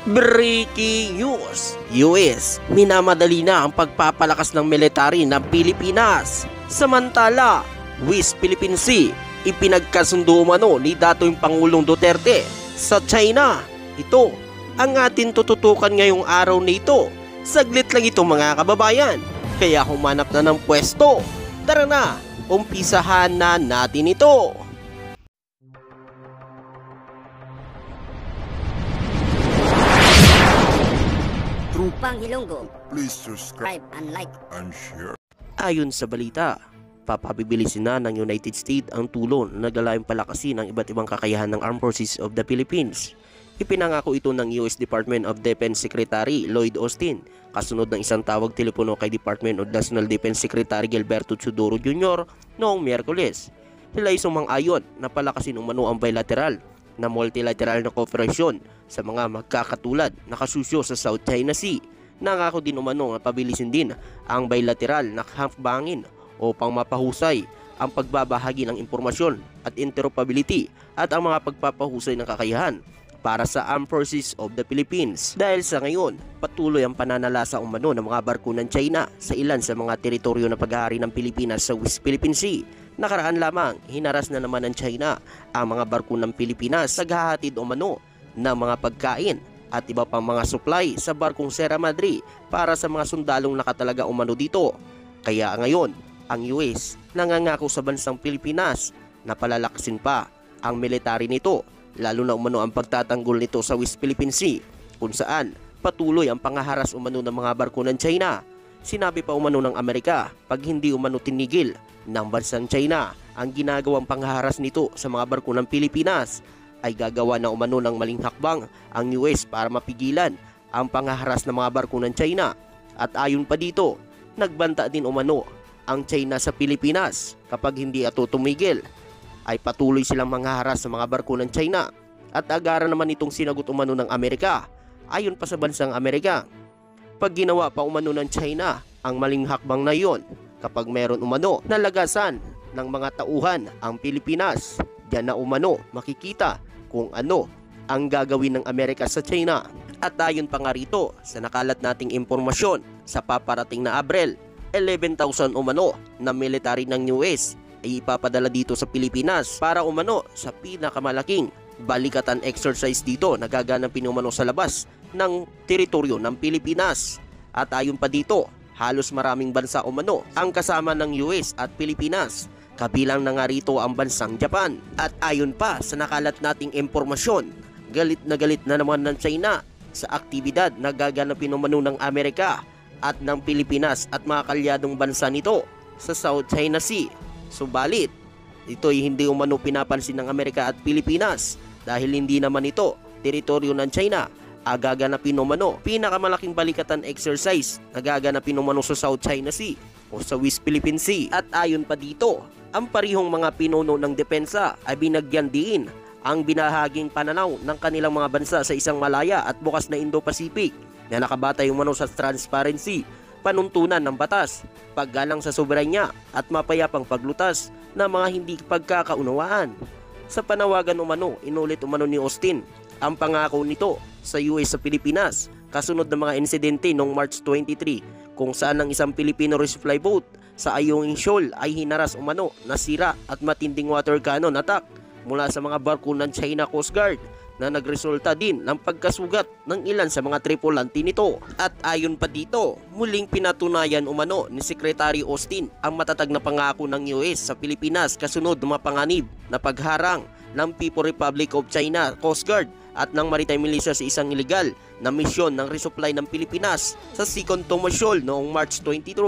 Breaking news! US, minamadali na ang pagpapalakas ng military ng Pilipinas. Samantala, West Philippine Sea, ipinagkasundo umano ni dating Pangulong Duterte sa China. Ito ang atin tututukan ngayong araw na ito. Saglit lang ito mga kababayan, kaya humanap na ng pwesto. Tara na, umpisahan na natin ito. Pang Ilonggo, Please subscribe subscribe and like. and share. Ayon sa balita, papabibilisin na ng United States ang tulong na naglalayong palakasin ng iba't ibang kakayahan ng Armed Forces of the Philippines. Ipinangako ito ng US Department of Defense Secretary Lloyd Austin kasunod ng isang tawag telepono kay Department of National Defense Secretary Gilberto Teodoro Jr. noong Miyerkules. Sila ay sumang-ayon na palakasin umano ang bilateral na multilateral na kooperasyon sa mga magkakatulad na kasusyo sa South China Sea. Nangako din umano na pabilisin din ang bilateral na hakbangin upang mapahusay ang pagbabahagi ng impormasyon at interoperability at ang mga pagpapahusay ng kakayahan para sa Armed Forces of the Philippines. Dahil sa ngayon, patuloy ang pananalasa umano ng mga barko ng China sa ilan sa mga teritoryo na paghahari ng Pilipinas sa West Philippine Sea. Nakaraan lamang, hinaras na naman ng China ang mga barko ng Pilipinas sa naghahatid umano ng mga pagkain at iba pang mga supply sa barkong Sierra Madre para sa mga sundalong nakatalaga umano dito. Kaya ngayon, ang US nangangako sa bansang Pilipinas na palalakasin pa ang military nito, lalo na umano ang pagtatanggol nito sa West Philippine Sea kung saan patuloy ang pangaharas umano ng mga barko ng China. Sinabi pa umano ng Amerika, pag hindi umano tinigil ng bansang China ang ginagawang panghaharas nito sa mga barko ng Pilipinas, ay gagawa na umano ng maling hakbang ang US para mapigilan ang panghaharas ng mga barko ng China. At ayon pa dito, nagbanta din umano ang China sa Pilipinas kapag hindi ito tumigil ay patuloy silang manghaharas sa mga barko ng China. At agaran naman itong sinagot umano ng Amerika. Ayon pa sa bansang Amerika, pag ginawa pa umano ng China ang maling hakbang na iyon, kapag meron umano na lagasan ng mga tauhan ang Pilipinas, diyan na umano makikita kung ano ang gagawin ng Amerika sa China. At ayon pa nga rito sa nakalat nating impormasyon, sa paparating na Abril, 11,000 umano na military ng US ay ipapadala dito sa Pilipinas para umano sa pinakamalaking balikatan exercise dito na gaganapin umano sa labas ng teritoryo ng Pilipinas. At ayon pa dito, halos maraming bansa umano ang kasama ng US at Pilipinas. Kabilang na nga rito ang bansang Japan. At ayon pa sa nakalat nating impormasyon, galit na naman ng China sa aktibidad na gaganapin umano ng Amerika at ng Pilipinas at mga kalyadong bansa nito sa South China Sea. Subalit, ito ay hindi umano pinapansin ng Amerika at Pilipinas dahil hindi naman ito teritoryo ng China. Gaganapin umano pinakamalaking balikatan exercise na gaganapin umano sa South China Sea o sa West Philippine Sea. At ayon pa dito, ang parihong mga pinuno ng depensa ay binagyan din ang binahaging pananaw ng kanilang mga bansa sa isang malaya at bukas na Indo-Pacific na nakabatay umano sa transparency, panuntunan ng batas, paggalang sa soberanya at mapayapang paglutas ng mga hindi pagkakaunawaan. Sa panawagan umano, inulit umano ni Austin ang pangako nito sa US sa Pilipinas kasunod ng mga insidente noong March 23 kung saan ang isang Filipino resupply boat sa Ayungin Shoal ay hinaras umano, nasira at matinding water cannon attack mula sa mga barko ng China Coast Guard na nagresulta din ng pagkasugat ng ilan sa mga tripulante nito. At ayon pa dito, muling pinatunayan umano ni Secretary Austin ang matatag na pangako ng US sa Pilipinas kasunod ng mapanganib na pagharang ng People Republic of China Coast Guard at ng Maritime Militia sa isang illegal na misyon ng resupply ng Pilipinas sa Second Thomas Shoal noong March 23.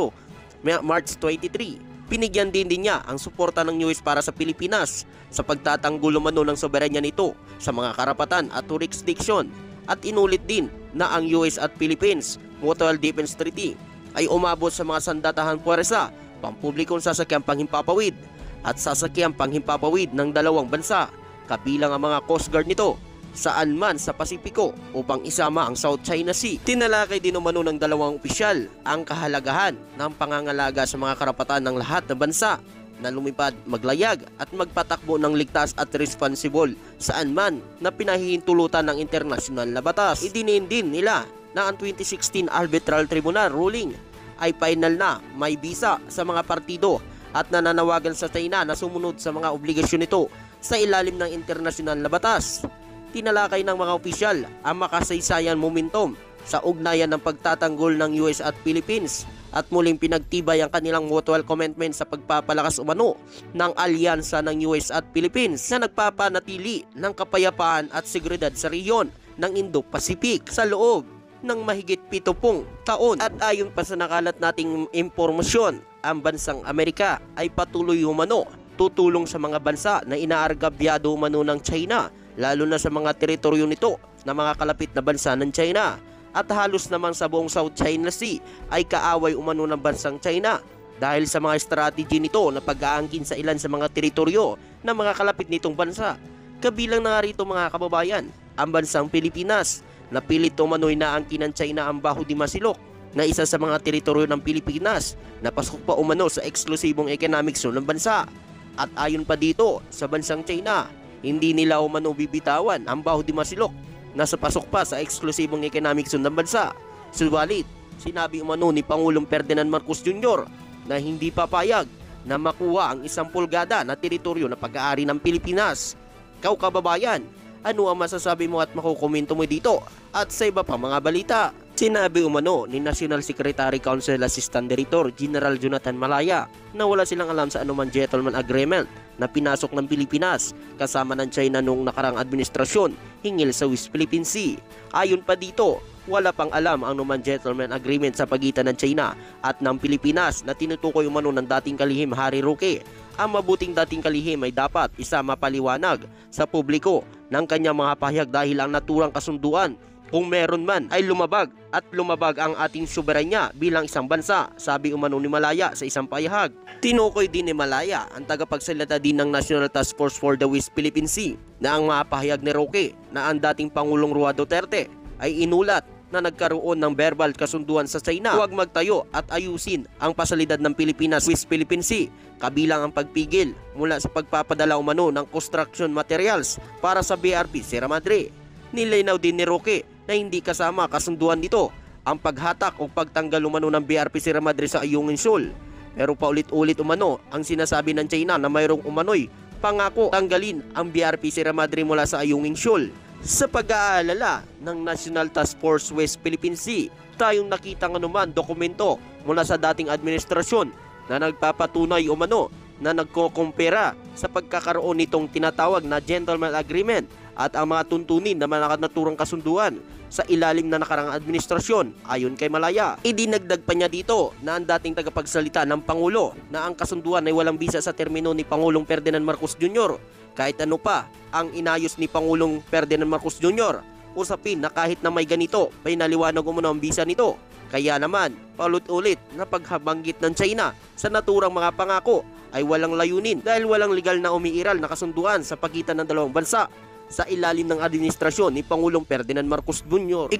Binigyan din niya ang suporta ng US para sa Pilipinas sa pagtatanggol umano ng soberanya nito sa mga karapatan at jurisdiction. At inulit din na ang US at Philippines Mutual Defense Treaty ay umabot sa mga sandatahang puwersa, pampublikong sasakyang panghimpapawid at sasakyang panghimpapawid ng dalawang bansa, kabilang ang mga Coast Guard nito saan man sa Pasipiko upang isama ang South China Sea. Tinalakay din umano ng dalawang opisyal ang kahalagahan ng pangangalaga sa mga karapatan ng lahat ng bansa na lumipad, maglayag at magpatakbo ng ligtas at responsible saan man na pinahihintulutan ng internasyonal na batas. Idinin din nila na ang 2016 Arbitral Tribunal ruling ay final na may bisa sa mga partido at nananawagan sa China na sumunod sa mga obligasyon nito sa ilalim ng internasyonal na batas. Tinalakay ng mga opisyal ang makasaysayan momentum sa ugnayan ng pagtatanggol ng US at Philippines at muling pinagtibay ang kanilang mutual commitment sa pagpapalakas umano ng alyansa ng US at Philippines na nagpapanatili ng kapayapaan at seguridad sa rehiyon ng Indo-Pacific sa loob ng mahigit 70 taon. At ayon pa sa nakalat nating impormasyon, ang bansang Amerika ay patuloy umano tutulong sa mga bansa na inaargabyado umano ng China, lalo na sa mga teritoryo nito na mga kalapit na bansa ng China. At halos naman sa buong South China Sea ay kaaway umano ng bansang China dahil sa mga strategy nito na pag-aangkin sa ilan sa mga teritoryo ng mga kalapit nitong bansa. Kabilang na nga rito mga kababayan, ang bansang Pilipinas na pilit umano'y naangkin ng China ang Baho de Masinloc na isa sa mga teritoryo ng Pilipinas na pasok pa umano sa eksklusibong economic zone ng bansa. At ayon pa dito sa bansang China, hindi nila umano bibitawan ang Baho de Masinloc nasa pasok pa sa eksklusibong economic zone ng bansa. Subalit, sinabi umano ni Pangulong Ferdinand Marcos Jr. na hindi papayag na makuha ang 1 pulgada na teritoryo na pag-aari ng Pilipinas. Ikaw kababayan, ano ang masasabi mo at makukomento mo dito at sa iba pa mga balita? Sinabi umano ni National Secretary Council Assistant Director General Jonathan Malaya na wala silang alam sa anumang gentleman agreement na pinasok ng Pilipinas kasama ng China noong nakarang administrasyon hingil sa West Philippine Sea. Ayon pa dito, wala pang alam ang anumang gentleman agreement sa pagitan ng China at ng Pilipinas na tinutukoy umano ng dating kalihim Harry Roque. Ang mabuting dating kalihim ay dapat isama paliwanag sa publiko ng kanyang mga pahayag dahil ang naturang kasunduan kung meron man ay lumabag ang ating soberanya bilang isang bansa, sabi umano ni Malaya sa isang pahayag. Tinukoy din ni Malaya ang tagapagsalita din ng National Task Force for the West Philippine Sea na ang mga pahayag ni Roque na ang dating Pangulong Roa Duterte ay inulat na nagkaroon ng verbal kasunduan sa China huwag magtayo at ayusin ang pasalidad ng Pilipinas West Philippine Sea, kabilang ang pagpigil mula sa pagpapadala umano ng construction materials para sa BRP Sierra Madre. Nilinaw din ni Roque na hindi kasama kasunduan nito ang paghatak o pagtanggal umano ng BRP Sierra Madre sa Ayungin Shoal. Pero paulit-ulit umano ang sinasabi ng China na mayroong umano'y pangako tanggalin ang BRP Sierra Madre mula sa Ayungin Shoal. Sa pag-aalala ng National Task Force West Philippine Sea, tayong nakita nga naman dokumento mula sa dating administrasyon na nagpapatunay umano na nagkukumpira sa pagkakaroon nitong tinatawag na gentleman agreement at ang mga tuntunin na naturang kasunduan sa ilalim na nakarang administrasyon. Ayon kay Malaya, idinagdag pa niya dito na ang dating tagapagsalita ng Pangulo na ang kasunduan ay walang bisa sa termino ni Pangulong Ferdinand Marcos Jr. Kahit ano pa ang inayos ni Pangulong Ferdinand Marcos Jr. Usapin na kahit na may ganito, may naliwanag umano ang bisa nito. Kaya naman, paulit-ulit na paghabanggit ng China sa naturang mga pangako ay walang layunin dahil walang legal na umiiral na kasunduan sa pagitan ng dalawang bansa sa ilalim ng administrasyon ni Pangulong Ferdinand Marcos Jr.